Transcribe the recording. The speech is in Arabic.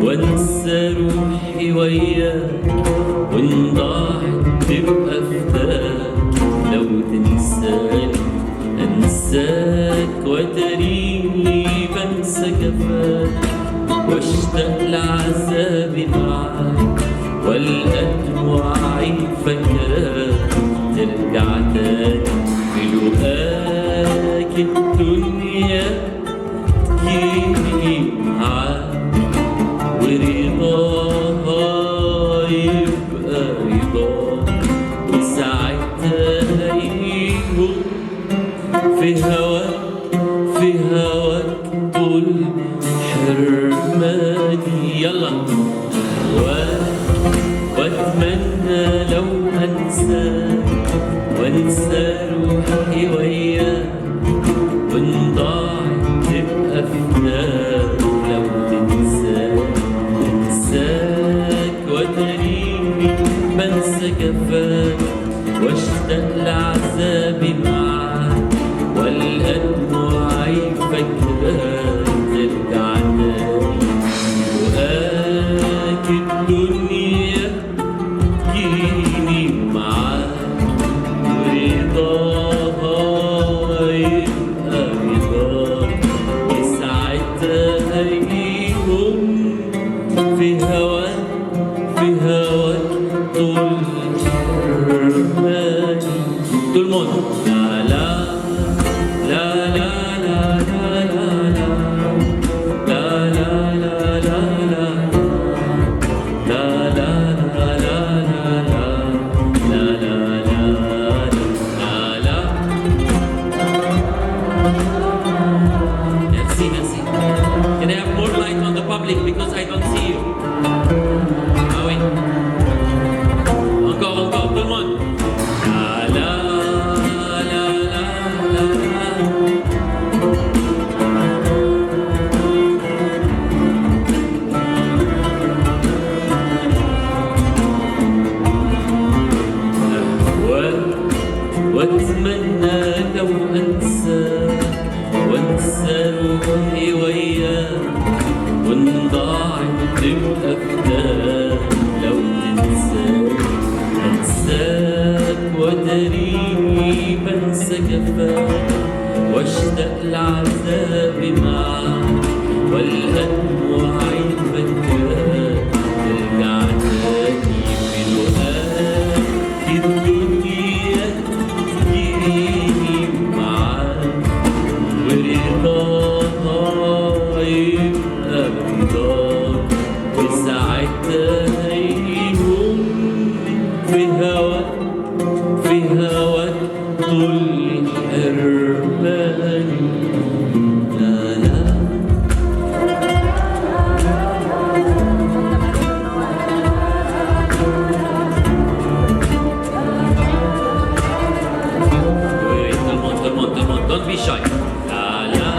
وانسى روحي وياك، وان ضاعت تبقى فداك. لو تنساني انساك، وتريني بنسى جفاك، واشتاق لعذابي معاك، والقى دموعي فاكراك. ترجع تاني في لقاك الدنيا تجيني معاك، ورضاها يبقى رضاك. وساعتها يهون في هواك طول حرماني. يلا واتمنى لو انساك، وانسى روحي وياك، وان ضاعت تبقى فداك. لو انساك وتريني بنسى جفاك، واشتاق لعذابي معاك، والقى دموعي فاكراك. ترجع تاني وقاك الدنيا تجيني معاك، ورضاها يبقى رضاك. وساعتها يهون في هواك طول حرماني. طول الموت لا لا لا لا لا لا لا لا لا لا لا لا لا لا لا لا لا لا. Merci. Can I have more light on the public because I don't see you? Ah oui. Encore, tout le monde. La la la la la la. واتمنى لو انساك، وانسى روحي وياك، وان ضاعت تبقى فداك. لو انساك وتريني بنسى جفاك، واشتاق لعذابي معاك، والقى دموعي فاكراك. ترجع تاني في لقاك الدنيا تجيني معاك، ورضاها يبقى رضاك. وساعتها يهون في هواك طول حرماني. لا لا Wait, don't be shy. La la